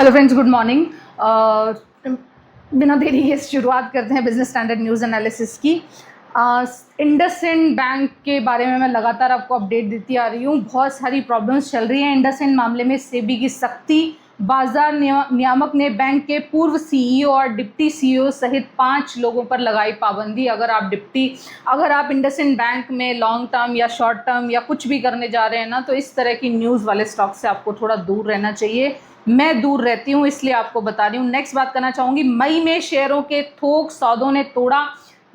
Hello friends, good morning. बिना देरी के शुरुआत करते हैं बिजनेस स्टैंडर्ड न्यूज़ एनालिसिस की। इंडसइंड बैंक के बारे में मैं लगातार आपको अपडेट देती आ रही हूँ। बहुत सारी प्रॉब्लम्स चल रही हैं इंडसइंड मामले में। सेबी की सख्ती, बाजार नियामक ने बैंक के पूर्व सीईओ और डिप्टी सीईओ सहित 5 लोगों पर लगाई पाबंदी। अगर आप इंडसइंड बैंक में लॉन्ग टर्म या शॉर्ट टर्म या कुछ भी करने जा रहे हैं ना, तो इस तरह की न्यूज़ वाले स्टॉक से आपको थोड़ा दूर रहना चाहिए। मैं दूर रहती हूँ, इसलिए आपको बता रही हूँ। नेक्स्ट बात करना चाहूँगी, मई में शेयरों के थोक सौदों ने तोड़ा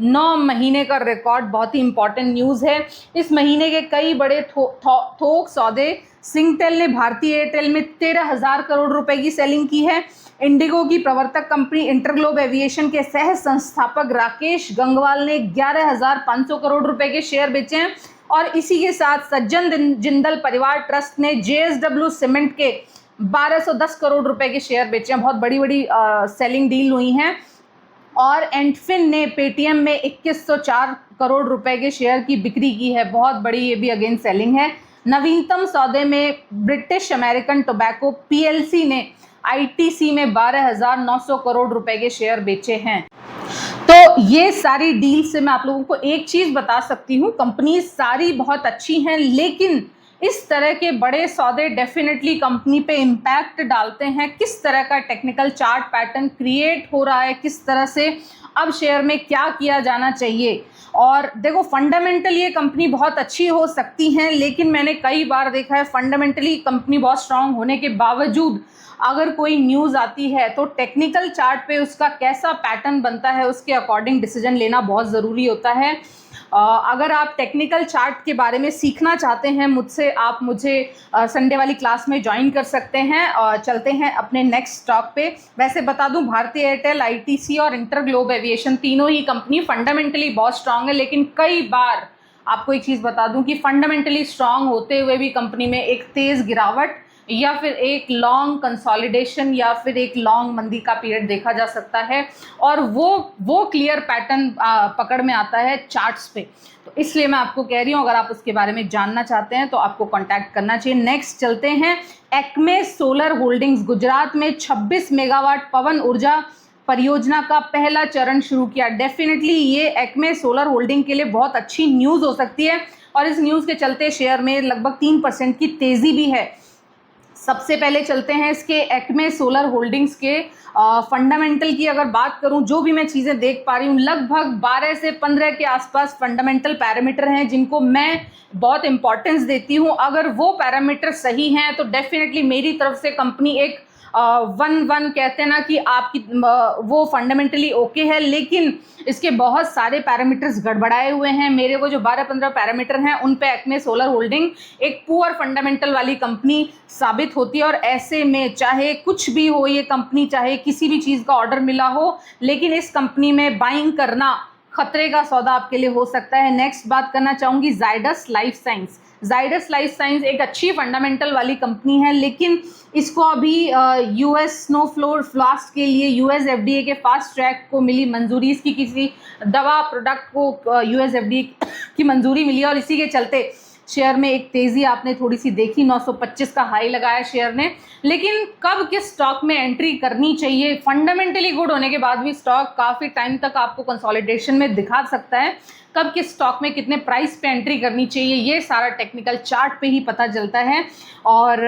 9 महीने का रिकॉर्ड। बहुत ही इंपॉर्टेंट न्यूज़ है। इस महीने के कई बड़े थोक सौदे। सिंगटेल ने भारतीय एयरटेल में 13,000 करोड़ रुपए की सेलिंग की है। इंडिगो की प्रवर्तक कंपनी इंटरग्लोब एविएशन के सह संस्थापक राकेश गंगवाल ने 11,500 करोड़ रुपए के शेयर बेचे हैं। और इसी के साथ सज्जन जिंदल परिवार ट्रस्ट ने JSW सीमेंट के 1210 करोड़ रुपए के शेयर बेचे हैं। बहुत बड़ी बड़ी सेलिंग डील हुई हैं। और एंटफिन ने पेटीएम में 2104 करोड़ रुपए के शेयर की बिक्री की है। बहुत बड़ी ये भी अगेन सेलिंग है। नवीनतम सौदे में ब्रिटिश अमेरिकन टोबैको PLC ने ITC में 12,900 करोड़ रुपए के शेयर बेचे हैं। तो ये सारी डील से मैं आप लोगों को एक चीज बता सकती हूँ, कंपनी सारी बहुत अच्छी हैं, लेकिन इस तरह के बड़े सौदे डेफिनेटली कंपनी पे इम्पैक्ट डालते हैं। किस तरह का टेक्निकल चार्ट पैटर्न क्रिएट हो रहा है, किस तरह से अब शेयर में क्या किया जाना चाहिए। और देखो, फंडामेंटली ये कंपनी बहुत अच्छी हो सकती है, लेकिन मैंने कई बार देखा है फंडामेंटली कंपनी बहुत स्ट्रांग होने के बावजूद अगर कोई न्यूज़ आती है तो टेक्निकल चार्ट पे उसका कैसा पैटर्न बनता है, उसके अकॉर्डिंग डिसीजन लेना बहुत ज़रूरी होता है। अगर आप टेक्निकल चार्ट के बारे में सीखना चाहते हैं मुझसे, आप मुझे संडे वाली क्लास में ज्वाइन कर सकते हैं। और चलते हैं अपने नेक्स्ट स्टॉक पे। वैसे बता दूं, भारतीय एयरटेल, ITC और इंटरग्लोब एविएशन तीनों ही कंपनी फंडामेंटली बहुत स्ट्रांग है, लेकिन कई बार आपको एक चीज़ बता दूं कि फंडामेंटली स्ट्रांग होते हुए भी कंपनी में एक तेज़ गिरावट या फिर एक लॉन्ग कंसोलिडेशन या फिर एक लॉन्ग मंदी का पीरियड देखा जा सकता है। और वो क्लियर पैटर्न पकड़ में आता है चार्ट्स पे। तो इसलिए मैं आपको कह रही हूँ, अगर आप उसके बारे में जानना चाहते हैं तो आपको कांटेक्ट करना चाहिए। नेक्स्ट चलते हैं, एक्मे सोलर होल्डिंग्स गुजरात में 26 मेगावाट पवन ऊर्जा परियोजना का पहला चरण शुरू किया। डेफिनेटली ये एक्मे सोलर होल्डिंग के लिए बहुत अच्छी न्यूज़ हो सकती है, और इस न्यूज़ के चलते शेयर में लगभग 3% की तेज़ी भी है। सबसे पहले चलते हैं इसके एक्मे सोलर होल्डिंग्स के फंडामेंटल की अगर बात करूं, जो भी मैं चीज़ें देख पा रही हूं, लगभग 12 से 15 के आसपास फंडामेंटल पैरामीटर हैं जिनको मैं बहुत इंपॉर्टेंस देती हूं। अगर वो पैरामीटर सही हैं तो डेफिनेटली मेरी तरफ से कंपनी एक 1-1 कहते हैं ना कि आपकी वो फंडामेंटली ओके है, लेकिन इसके बहुत सारे पैरामीटर्स गड़बड़ाए हुए हैं। मेरे को जो 12-15 पैरामीटर हैं उन पे एक्मे सोलर होल्डिंग एक पुअर फंडामेंटल वाली कंपनी साबित होती है। और ऐसे में चाहे कुछ भी हो ये कंपनी, चाहे किसी भी चीज़ का ऑर्डर मिला हो, लेकिन इस कंपनी में बाइंग करना खतरे का सौदा आपके लिए हो सकता है। नेक्स्ट बात करना चाहूँगी Zydus life science. Zydus life science एक अच्छी फंडामेंटल वाली कंपनी है, लेकिन इसको अभी US स्नो फ्लास्ट के लिए US FDA के फास्ट ट्रैक को मिली मंजूरी। इसकी किसी दवा प्रोडक्ट को US FDA की मंजूरी मिली, और इसी के चलते शेयर में एक तेज़ी आपने थोड़ी सी देखी। 925 का हाई लगाया शेयर ने। लेकिन कब किस स्टॉक में एंट्री करनी चाहिए, फंडामेंटली गुड होने के बाद भी स्टॉक काफ़ी टाइम तक आपको कंसोलिडेशन में दिखा सकता है। कब किस स्टॉक में कितने प्राइस पे एंट्री करनी चाहिए, ये सारा टेक्निकल चार्ट पे ही पता चलता है। और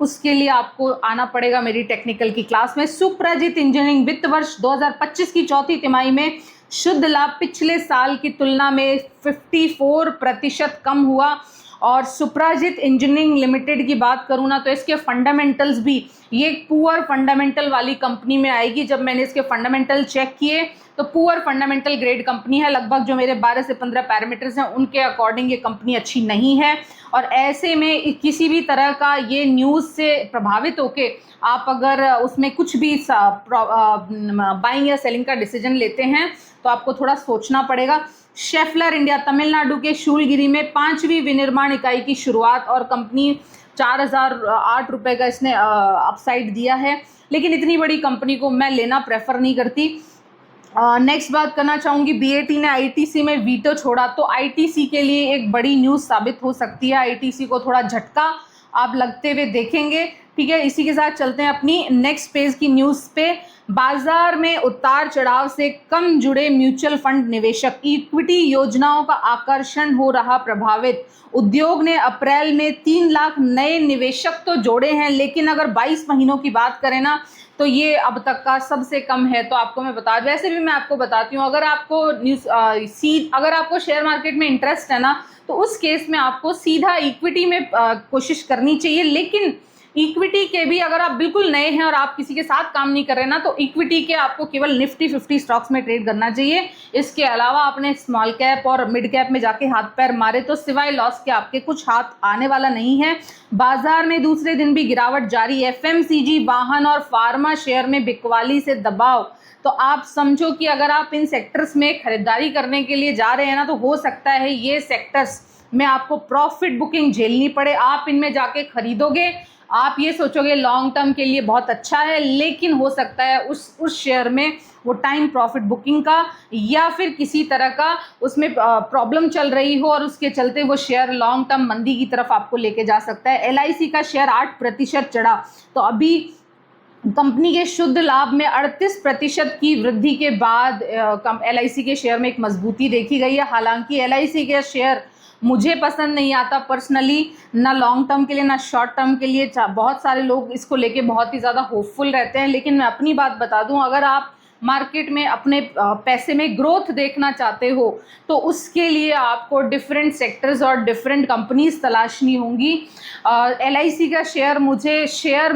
उसके लिए आपको आना पड़ेगा मेरी टेक्निकल की क्लास में। सुप्रजित इंजीनियरिंग वित्त वर्ष 2025 की चौथी तिमाही में शुद्ध लाभ पिछले साल की तुलना में 54% कम हुआ। और सुप्रजित इंजीनियरिंग लिमिटेड की बात करूँ ना, तो इसके फंडामेंटल्स भी ये पुअर फंडामेंटल वाली कंपनी में आएगी। जब मैंने इसके फंडामेंटल चेक किए तो पुअर फंडामेंटल ग्रेड कंपनी है। लगभग जो मेरे 12 से 15 पैरामीटर्स हैं उनके अकॉर्डिंग ये कंपनी अच्छी नहीं है। और ऐसे में किसी भी तरह का ये न्यूज़ से प्रभावित होके आप अगर उसमें कुछ भी बाइंग या सेलिंग का डिसीजन लेते हैं तो आपको थोड़ा सोचना पड़ेगा। शेफलर इंडिया तमिलनाडु के शूलगिरी में 5वीं विनिर्माण इकाई की शुरुआत, और कंपनी 4,008 रुपये का इसने अपसाइड दिया है, लेकिन इतनी बड़ी कंपनी को मैं लेना प्रेफर नहीं करती। नेक्स्ट बात करना चाहूँगी, BAT ने ITC में वीटो छोड़ा, तो ITC के लिए एक बड़ी न्यूज़ साबित हो सकती है। ITC को थोड़ा झटका आप लगते हुए देखेंगे। ठीक है, इसी के साथ चलते हैं अपनी नेक्स्ट पेज की न्यूज़ पे। बाजार में उतार चढ़ाव से कम जुड़े म्यूचुअल फंड निवेशक, इक्विटी योजनाओं का आकर्षण हो रहा प्रभावित। उद्योग ने अप्रैल में 3 लाख नए निवेशक तो जोड़े हैं, लेकिन अगर 22 महीनों की बात करें ना तो ये अब तक का सबसे कम है। तो आपको मैं बता, वैसे भी मैं आपको बताती हूँ, अगर आपको अगर आपको शेयर मार्केट में इंटरेस्ट है ना तो उस केस में आपको सीधा इक्विटी में कोशिश करनी चाहिए। लेकिन इक्विटी के भी अगर आप बिल्कुल नए हैं और आप किसी के साथ काम नहीं कर रहे ना तो इक्विटी के आपको केवल निफ्टी 50 स्टॉक्स में ट्रेड करना चाहिए। इसके अलावा आपने स्मॉल कैप और मिड कैप में जाके हाथ पैर मारे तो सिवाय लॉस के आपके कुछ हाथ आने वाला नहीं है। बाजार में दूसरे दिन भी गिरावट जारी। एफएमसीजी, वाहन और फार्मा शेयर में बिकवाली से दबाव। तो आप समझो कि अगर आप इन सेक्टर्स में खरीदारी करने के लिए जा रहे हैं ना तो हो सकता है ये सेक्टर्स में आपको प्रॉफिट बुकिंग झेलनी पड़े। आप इनमें जाके खरीदोगे, आप ये सोचोगे लॉन्ग टर्म के लिए बहुत अच्छा है, लेकिन हो सकता है उस शेयर में वो टाइम प्रॉफिट बुकिंग का या फिर किसी तरह का उसमें प्रॉब्लम चल रही हो और उसके चलते वो शेयर लॉन्ग टर्म मंदी की तरफ आपको लेके जा सकता है। एलआईसी का शेयर 8% चढ़ा। तो अभी कंपनी के शुद्ध लाभ में 38% की वृद्धि के बाद एलआईसी के शेयर में एक मजबूती देखी गई है। हालांकि एलआईसी के शेयर मुझे पसंद नहीं आता पर्सनली, ना लॉन्ग टर्म के लिए ना शॉर्ट टर्म के लिए। बहुत सारे लोग इसको लेके बहुत ही ज़्यादा होपफुल रहते हैं, लेकिन मैं अपनी बात बता दूं, अगर आप मार्केट में अपने पैसे में ग्रोथ देखना चाहते हो तो उसके लिए आपको डिफरेंट सेक्टर्स और डिफरेंट कंपनीज तलाशनी होंगी। एलआईसी का शेयर मुझे शेयर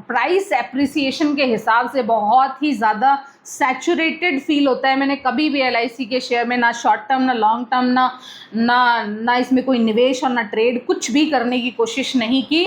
प्राइस एप्रिसिएशन के हिसाब से बहुत ही ज़्यादा सैचुरेटेड फील होता है। मैंने कभी भी एलआईसी के शेयर में ना शॉर्ट टर्म ना लॉन्ग टर्म ना इसमें कोई निवेश और ना ट्रेड कुछ भी करने की कोशिश नहीं की।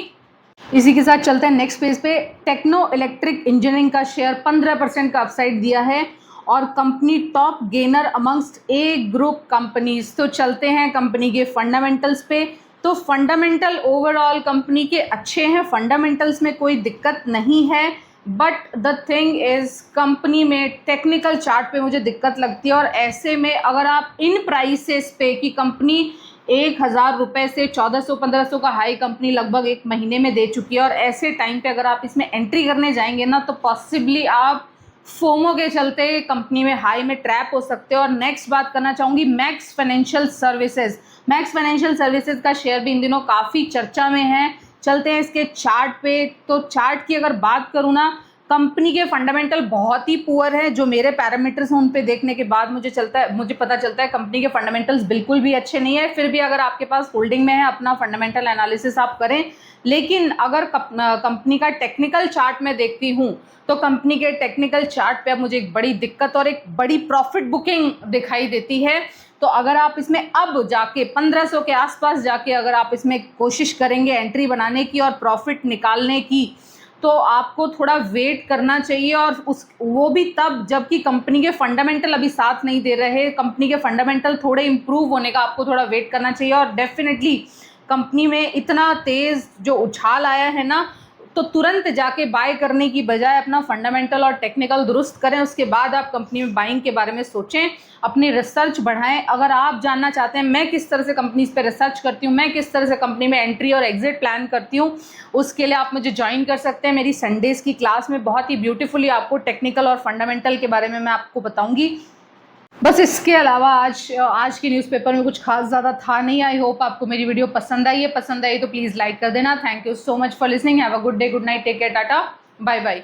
इसी के साथ चलते हैं नेक्स्ट पेज पे। टेक्नो इलेक्ट्रिक इंजीनियरिंग का शेयर 15% का अपसाइड दिया है और कंपनी टॉप गेनर अमंगस्ट ए ग्रुप कंपनीज। तो चलते हैं कंपनी के फंडामेंटल्स पे। तो फंडामेंटल ओवरऑल कंपनी के अच्छे हैं, फंडामेंटल्स में कोई दिक्कत नहीं है, but the thing is company में टेक्निकल चार्ट पे मुझे दिक्कत लगती है। और ऐसे में अगर आप इन प्राइसेस पे कि कंपनी 1,000 रुपये से 1400-1500 का हाई कंपनी लगभग एक महीने में दे चुकी है और ऐसे टाइम पे अगर आप इसमें एंट्री करने जाएंगे ना तो पॉसिबली आप फोमो के चलते कंपनी में हाई में ट्रैप हो सकते हो। और नेक्स्ट बात करना चाहूँगी max financial services. Max financial services का शेयर भी इन दिनों काफ़ी चर्चा में है। चलते हैं इसके चार्ट पे। तो चार्ट की अगर बात करूँ ना, कंपनी के फंडामेंटल बहुत ही पुअर है। जो मेरे पैरामीटर्स हैं उन पे देखने के बाद मुझे पता चलता है कंपनी के फंडामेंटल्स बिल्कुल भी अच्छे नहीं है। फिर भी अगर आपके पास होल्डिंग में है अपना फंडामेंटल एनालिसिस आप करें। लेकिन अगर कंपनी का टेक्निकल चार्ट में देखती हूँ तो कंपनी के टेक्निकल चार्ट पे अब मुझे एक बड़ी दिक्कत और एक बड़ी प्रॉफिट बुकिंग दिखाई देती है। तो अगर आप इसमें अब जाके 1500 के आसपास जाके अगर आप इसमें कोशिश करेंगे एंट्री बनाने की और प्रॉफिट निकालने की तो आपको थोड़ा वेट करना चाहिए। और वो भी तब जबकि कंपनी के फंडामेंटल अभी साथ नहीं दे रहे। कंपनी के फंडामेंटल थोड़े इम्प्रूव होने का आपको थोड़ा वेट करना चाहिए। और डेफिनेटली कंपनी में इतना तेज़ जो उछाल आया है ना तो तुरंत जाके बाय करने की बजाय अपना फंडामेंटल और टेक्निकल दुरुस्त करें, उसके बाद आप कंपनी में बाइंग के बारे में सोचें, अपनी रिसर्च बढ़ाएं। अगर आप जानना चाहते हैं मैं किस तरह से कंपनीज पे रिसर्च करती हूँ, मैं किस तरह से कंपनी में एंट्री और एग्जिट प्लान करती हूँ, उसके लिए आप मुझे ज्वाइन कर सकते हैं। मेरी संडेज़ की क्लास में बहुत ही ब्यूटीफुली आपको टेक्निकल और फंडामेंटल के बारे में मैं आपको बताऊँगी। बस इसके अलावा आज के न्यूज़पेपर में कुछ खास ज़्यादा था नहीं। आई होप आपको मेरी वीडियो पसंद आई है। पसंद आई तो प्लीज़ लाइक कर देना। Thank you so much for listening. Have a good day, good night, take care, tata, bye bye.